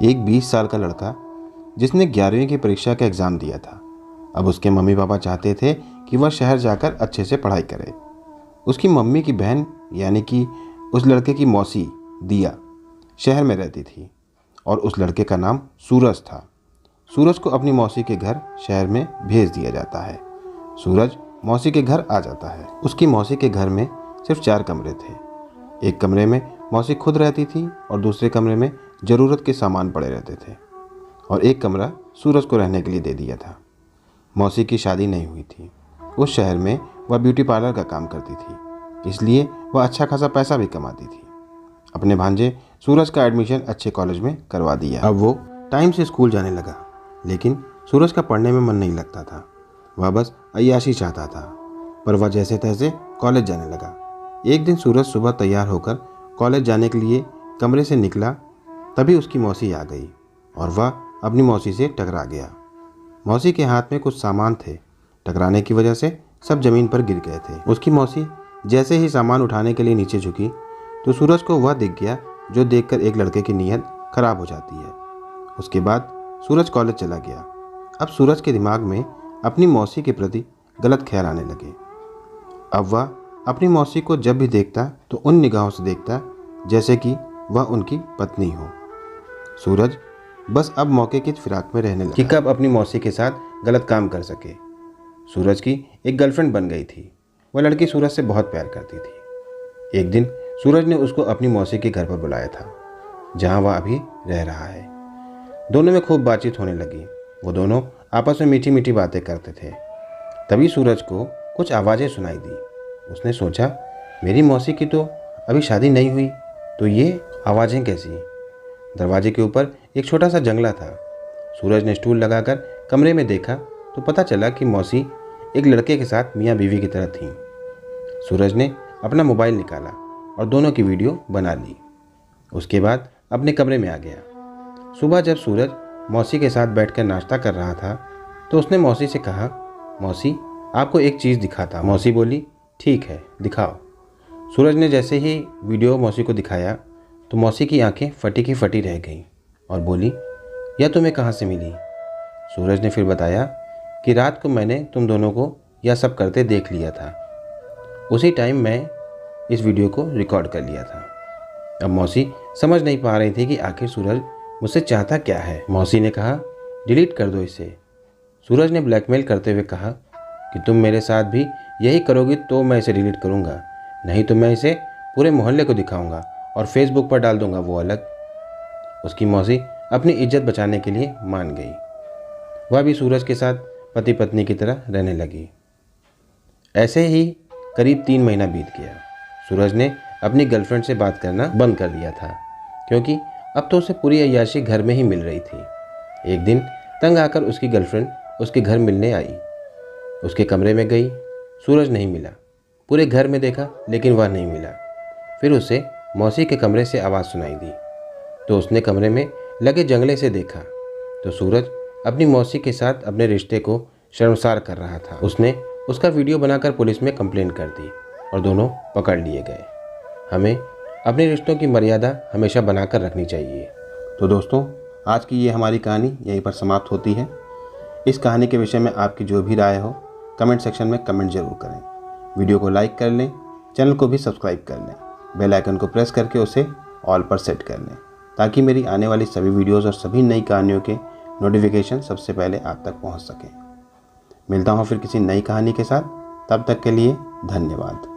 एक 20 साल का लड़का जिसने 11वीं की परीक्षा का एग्ज़ाम दिया था, अब उसके मम्मी पापा चाहते थे कि वह शहर जाकर अच्छे से पढ़ाई करे। उसकी मम्मी की बहन यानी कि उस लड़के की मौसी दिया शहर में रहती थी और उस लड़के का नाम सूरज था। सूरज को अपनी मौसी के घर शहर में भेज दिया जाता है। सूरज मौसी के घर आ जाता है। उसकी मौसी के घर में सिर्फ 4 कमरे थे। एक कमरे में मौसी खुद रहती थी और दूसरे कमरे में ज़रूरत के सामान पड़े रहते थे और एक कमरा सूरज को रहने के लिए दे दिया था। मौसी की शादी नहीं हुई थी। उस शहर में वह ब्यूटी पार्लर का काम करती थी, इसलिए वह अच्छा खासा पैसा भी कमाती थी। अपने भांजे सूरज का एडमिशन अच्छे कॉलेज में करवा दिया। अब वो टाइम से स्कूल जाने लगा, लेकिन सूरज का पढ़ने में मन नहीं लगता था। वह बस अय्याशी चाहता था, पर वह जैसे तैसे कॉलेज जाने लगा। एक दिन सूरज सुबह तैयार होकर कॉलेज जाने के लिए कमरे से निकला, तभी उसकी मौसी आ गई और वह अपनी मौसी से टकरा गया। मौसी के हाथ में कुछ सामान थे। टकराने की वजह से सब ज़मीन पर गिर गए थे। उसकी मौसी जैसे ही सामान उठाने के लिए नीचे झुकी तो सूरज को वह दिख गया जो देखकर एक लड़के की नीयत खराब हो जाती है। उसके बाद सूरज कॉलेज चला गया। अब सूरज के दिमाग में अपनी मौसी के प्रति गलत ख्याल आने लगे। अब वह अपनी मौसी को जब भी देखता तो उन निगाहों से देखता जैसे कि वह उनकी पत्नी हो। सूरज बस अब मौके की फिराक में रहने लगा कि कब अपनी मौसी के साथ गलत काम कर सके। सूरज की एक गर्लफ्रेंड बन गई थी। वह लड़की सूरज से बहुत प्यार करती थी। एक दिन सूरज ने उसको अपनी मौसी के घर पर बुलाया था, जहां वह अभी रह रहा है। दोनों में खूब बातचीत होने लगी। वो दोनों आपस में मीठी मीठी बातें करते थे। तभी सूरज को कुछ आवाज़ें सुनाई दी। उसने सोचा, मेरी मौसी की तो अभी शादी नहीं हुई, तो ये आवाज़ें कैसी? दरवाजे के ऊपर एक छोटा सा जंगला था। सूरज ने स्टूल लगाकर कमरे में देखा तो पता चला कि मौसी एक लड़के के साथ मियाँ बीवी की तरह थीं। सूरज ने अपना मोबाइल निकाला और दोनों की वीडियो बना ली। उसके बाद अपने कमरे में आ गया। सुबह जब सूरज मौसी के साथ बैठकर नाश्ता कर रहा था तो उसने मौसी से कहा, मौसी आपको एक चीज़ दिखाता हूं। मौसी बोली, ठीक है दिखाओ। सूरज ने जैसे ही वीडियो मौसी को दिखाया तो मौसी की आंखें फटी की फटी रह गईं और बोली, यह तुम्हें कहाँ से मिली? सूरज ने फिर बताया कि रात को मैंने तुम दोनों को यह सब करते देख लिया था। उसी टाइम मैं इस वीडियो को रिकॉर्ड कर लिया था। अब मौसी समझ नहीं पा रही थी कि आखिर सूरज मुझसे चाहता क्या है। मौसी ने कहा, डिलीट कर दो इसे। सूरज ने ब्लैकमेल करते हुए कहा कि तुम मेरे साथ भी यही करोगी तो मैं इसे डिलीट करूँगा, नहीं तो मैं इसे पूरे मोहल्ले को दिखाऊंगा और फेसबुक पर डाल दूंगा, वो अलग। उसकी मौसी अपनी इज्जत बचाने के लिए मान गई। वह भी सूरज के साथ पति पत्नी की तरह रहने लगी। ऐसे ही करीब 3 महीना बीत गया। सूरज ने अपनी गर्लफ्रेंड से बात करना बंद कर दिया था, क्योंकि अब तो उसे पूरी अय्याशी घर में ही मिल रही थी। एक दिन तंग आकर उसकी गर्लफ्रेंड उसके घर मिलने आई। उसके कमरे में गई, सूरज नहीं मिला। पूरे घर में देखा लेकिन वह नहीं मिला। फिर उसे मौसी के कमरे से आवाज़ सुनाई दी तो उसने कमरे में लगे जंगले से देखा तो सूरज अपनी मौसी के साथ अपने रिश्ते को शर्मसार कर रहा था। उसने उसका वीडियो बनाकर पुलिस में कंप्लेंट कर दी और दोनों पकड़ लिए गए। हमें अपने रिश्तों की मर्यादा हमेशा बनाकर रखनी चाहिए। तो दोस्तों, आज की ये हमारी कहानी यहीं पर समाप्त होती है। इस कहानी के विषय में आपकी जो भी राय हो कमेंट सेक्शन में कमेंट जरूर करें। वीडियो को लाइक कर लें, चैनल को भी सब्सक्राइब कर लें, बेल आइकन को प्रेस करके उसे ऑल पर सेट कर लें, ताकि मेरी आने वाली सभी वीडियोज़ और सभी नई कहानियों के नोटिफिकेशन सबसे पहले आप तक पहुंच सकें। मिलता हूं फिर किसी नई कहानी के साथ। तब तक के लिए धन्यवाद।